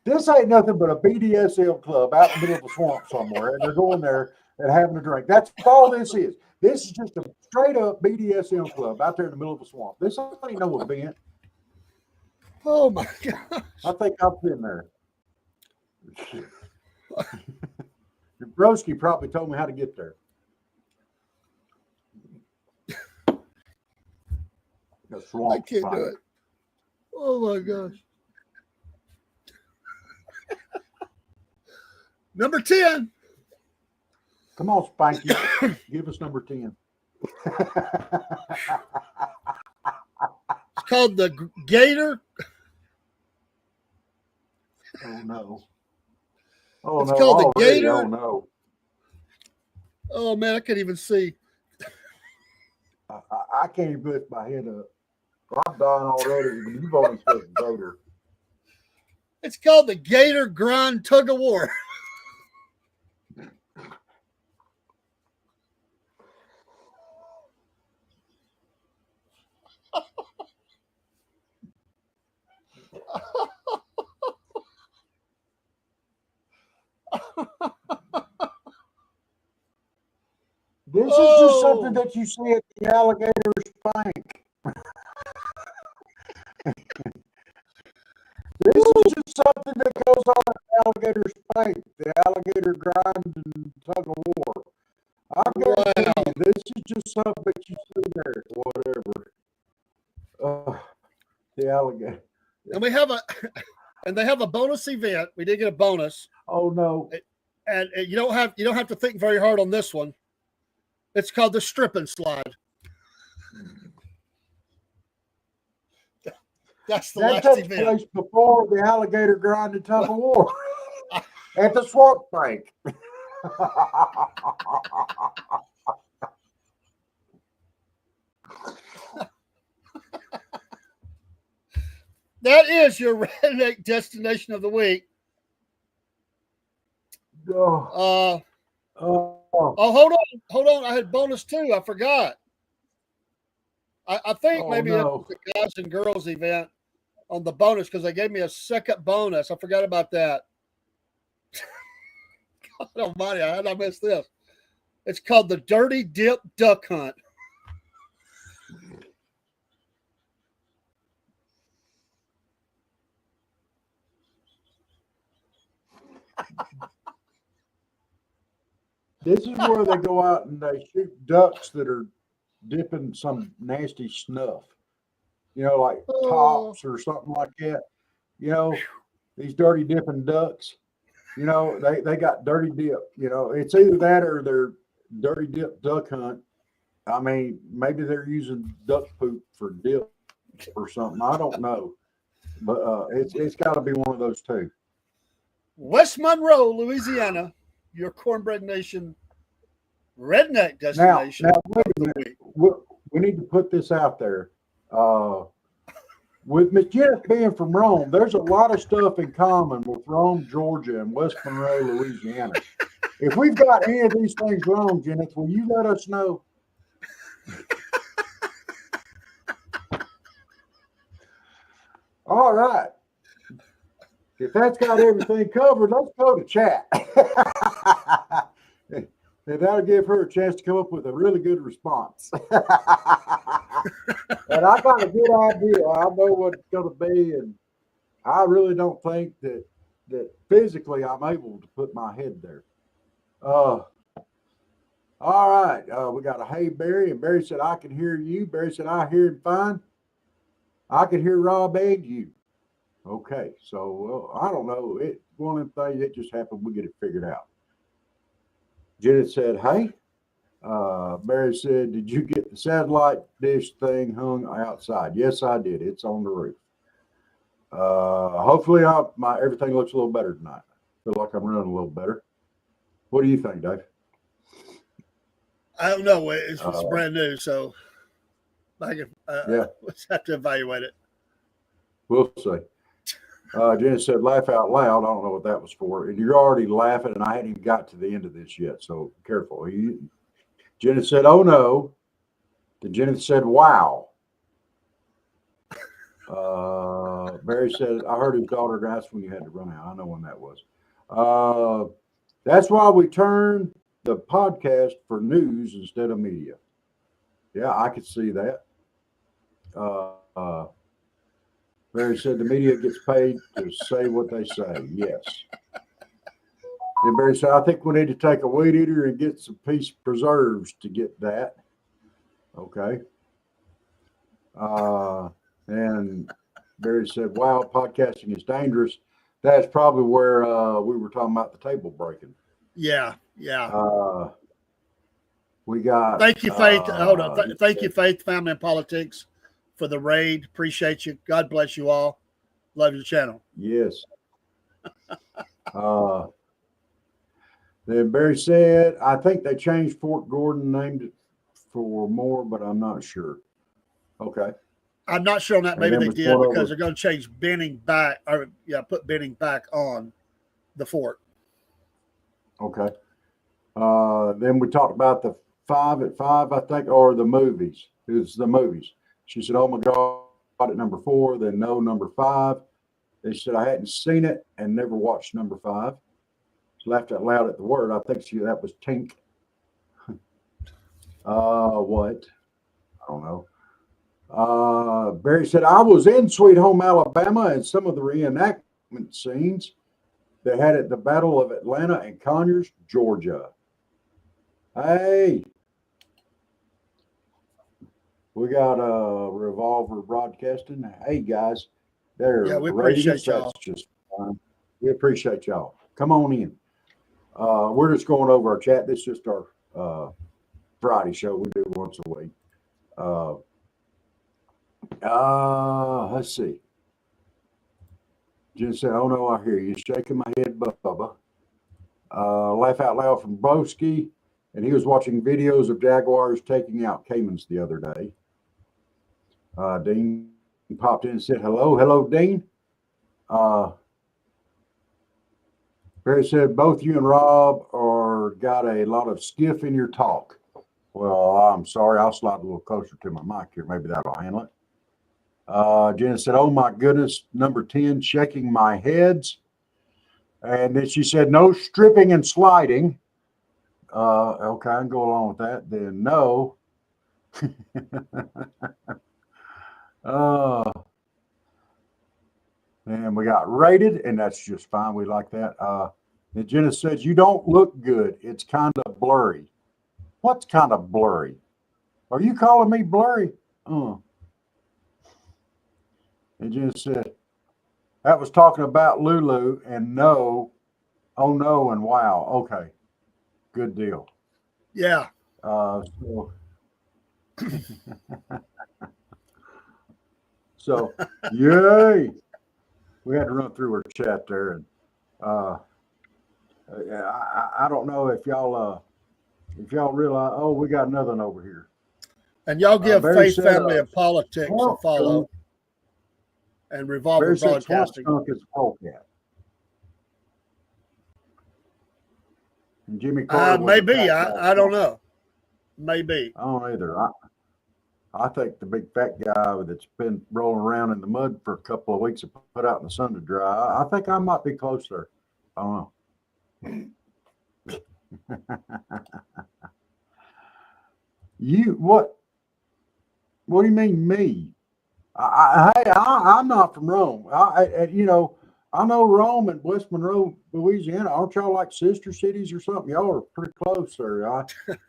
This ain't nothing but a BDSM club out in the middle of the swamp somewhere, and they're going there and having a drink. That's all this is. This is just a straight up BDSM club out there in the middle of the swamp. This ain't no event. Oh my gosh. I think I've been there. Broski probably told me how to get there. I can't do it. Oh my gosh. Number 10. Come on, Spanky. Give us number 10. It's called the Gator. Oh no. Oh It's no. called the Already. Gator. Oh no. Oh man, I can't even see. I can't even lift my head up. I'm dying already. You've only said Gator. It's called the Gator Grind Tug of War. This is just something that you see at the alligator spank. This is just something that goes on at the alligator spank, the alligator grind and tug of war. I guarantee you, this is just something that you see there, whatever. The alligator. And they have a bonus event. We did get a bonus. Oh no. And you don't have to think very hard on this one. It's called the strip and slide. That's the last takes event. place before the alligator grind and tug of war at the swamp bank. That is your redneck destination of the week. Oh, hold on. I had bonus 2. I forgot. I think maybe it was the guys and girls event on the bonus because they gave me a second bonus. I forgot about that. God almighty, how did I miss this? It's called the Dirty Dip Duck Hunt. This is where they go out and they shoot ducks that are dipping some nasty snuff, like tops or something like that. These dirty dipping ducks, they got dirty dip. It's either that or they're dirty dip duck hunt. I mean, maybe they're using duck poop for dip or something. I don't know, but it's got to be one of those two. West Monroe, Louisiana, your Cornbread Nation redneck destination. Now wait a minute. We need to put this out there. With Miss Jennifer being from Rome, there's a lot of stuff in common with Rome, Georgia, and West Monroe, Louisiana. If we've got any of these things wrong, Jennifer, will you let us know? All right. If that's got everything covered, let's go to chat. And that'll give her a chance to come up with a really good response. And I got a good idea. I know what it's going to be, and I really don't think that physically I'm able to put my head there. All right. We got a hey Barry, and Barry said I can hear you. Barry said I hear him fine. I can hear Rob and you. Okay, so I don't know. It one of them things that just happened. We get it figured out. Janet said, "Hey." Barry said, "Did you get the satellite dish thing hung outside?" Yes, I did. It's on the roof. Hopefully, my everything looks a little better tonight. Feel like I'm running a little better. What do you think, Dave? I don't know. It's brand new, so I can let's have to evaluate it. We'll see. Jen said, "Laugh out loud." I don't know what that was for. And you're already laughing, and I hadn't even got to the end of this yet, so careful. Jenna said, "Oh no." Then Jenna said, "Wow." Barry said, "I heard his daughter asked when you had to run out." I know when that was. That's why we turn the podcast for news instead of media. Yeah, I could see that. Barry said the media gets paid to say what they say. Yes. And Barry said, "I think we need to take a weed eater and get some piece preserves to get that." Okay. And Barry said, "Wow, podcasting is dangerous." That's probably where we were talking about the table breaking. Yeah. We got. Thank you, Faith. Hold on. Thank you, Faith, Family and Politics, for the raid. Appreciate you. God bless you all. Love your channel. Yes. Then Barry said, "I think they changed Fort Gordon, named it for more, but I'm not sure." Okay. I'm not sure on that. Maybe they did because they're going to change Benning back, or put Benning back on the fort. Okay. Then we talked about the 5 at 5, I think, or the movies. It was the movies. She said, "Oh my God," at number 4. Then no, number 5. They said I hadn't seen it and never watched number 5. She laughed out loud at the word. I think that was Tink. What? I don't know. Barry said, "I was in Sweet Home Alabama, and some of the reenactment scenes they had at the Battle of Atlanta and Conyers, Georgia." Hey, we got Revolver Broadcasting. Hey guys, they're we appreciate y'all. That's just fine. We appreciate y'all. Come on in. We're just going over our chat. This is just our Friday show we do once a week. Let's see. Jen said, "Oh no, I hear you." Shaking my head, Bubba. Laugh out loud from Broski. And he was watching videos of jaguars taking out caimans the other day. Dean popped in and said, "Hello." Hello, Dean. Barry said, "Both you and Rob got a lot of skiff in your talk." Well, I'm sorry. I'll slide a little closer to my mic here. Maybe that'll handle it. Jenna said, "Oh my goodness, number 10, shaking my heads." And then she said, "No stripping and sliding." Okay, I can go along with that. Then no. And we got rated, and that's just fine. We like that. And Jenna says, "You don't look good. It's kind of blurry." What's kind of blurry? Are you calling me blurry? And Jenna said, "That was talking about Lulu and no, oh no, and wow." Okay, good deal. Yeah. So yay. We had to run through our chat there, and I don't know if y'all realize. Oh, we got another one over here. And y'all give Faith, Family, and Politics a follow. And Revolver Broadcasting. Is a polecat. And Jimmy maybe. I don't know. Maybe. I don't either. I think the big fat guy that's been rolling around in the mud for a couple of weeks and put out in the sun to dry, I think I might be close there. I don't know. What do you mean me? I'm not from Rome. I know Rome and West Monroe, Louisiana. Aren't y'all like sister cities or something? Y'all are pretty close there.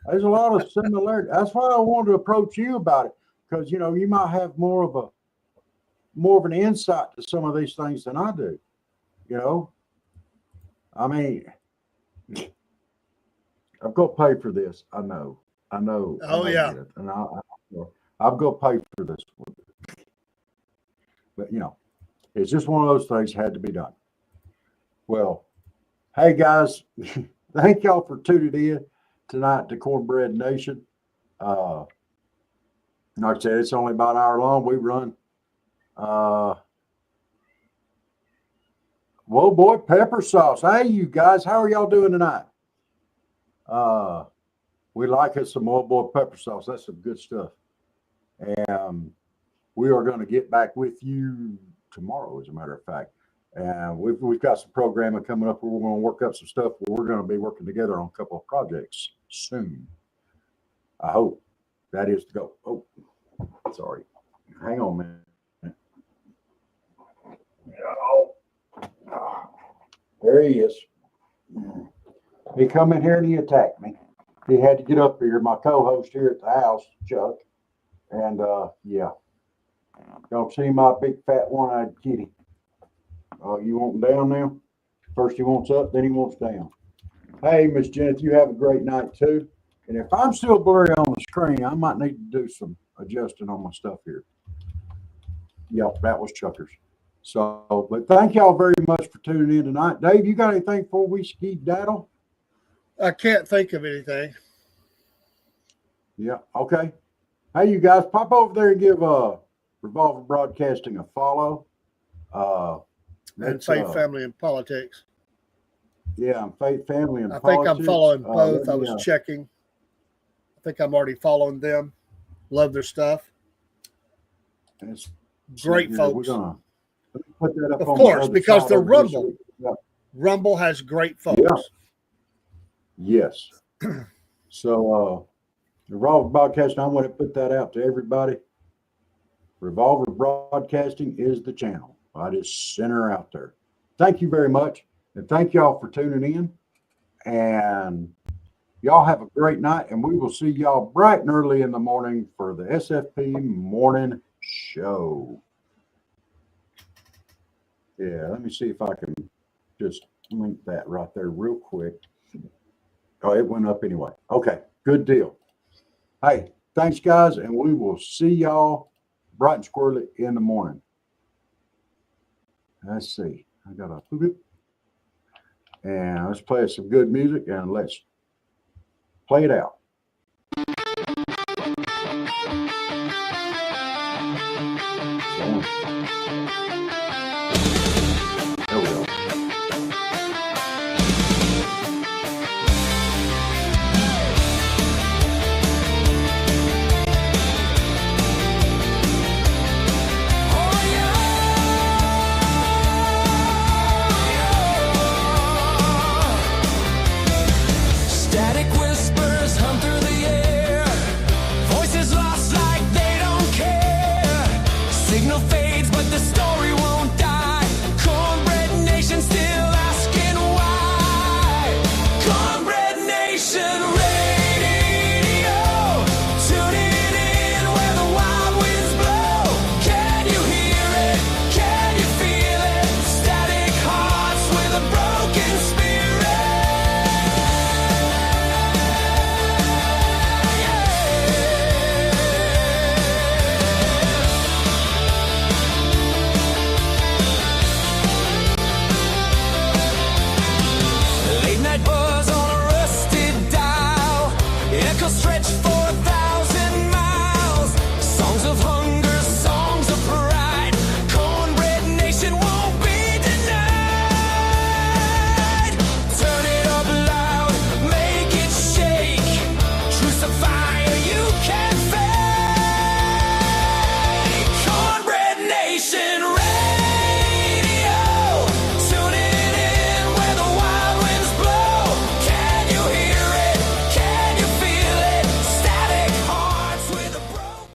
There's a lot of similarity. That's why I wanted to approach you about it, because you might have more of an insight to some of these things than I do. I mean, I've got to pay for this. I know. Oh yeah. It. And I've got to pay for this one. But it's just one of those things had to be done. Well, hey guys, thank y'all for tuning in tonight to Cornbread Nation. Like I said, it's only about an hour long. We run. Whoa, boy, pepper sauce. Hey, you guys, how are y'all doing tonight? We like us some old boy pepper sauce. That's some good stuff. And we are going to get back with you tomorrow, as a matter of fact. And we've got some programming coming up where we're going to work up some stuff where we're going to be working together on a couple of projects soon. I hope that is to go. Oh, sorry. Hang on a minute. There he is. He come in here and he attacked me. He had to get up here, my co-host here at the house, Chuck. And yeah. Y'all see my big fat one-eyed kitty. You want him down now? First he wants up, then he wants down. Hey, Miss Janet, you have a great night too. And if I'm still blurry on the screen, I might need to do some adjusting on my stuff here. Yep, that was Chuckers. So, but thank y'all very much for tuning in tonight. Dave, you got anything before we skedaddle? I can't think of anything. Yeah, okay. Hey, you guys, pop over there and give Revolver Broadcasting a follow. And Faith, Family, and Politics. Yeah, Faith, Family, and I Politics. think I'm following both. I was checking. I think I'm already following them. Love their stuff. Great folks. We're gonna put that up of on course, the because side they're of Rumble. Yeah. Rumble has great folks. Yeah. Yes. So, Revolver Broadcasting, I'm going to put that out to everybody. Revolver Broadcasting is the channel. I just sent her out there. Thank you very much. And thank y'all for tuning in. And y'all have a great night. And we will see y'all bright and early in the morning for the SFP Morning Show. Yeah, let me see if I can just link that right there real quick. Oh, it went up anyway. Okay, good deal. Hey, thanks, guys. And we will see y'all bright and squirrely in the morning. Let's see. I got a and let's play some good music and let's play it out.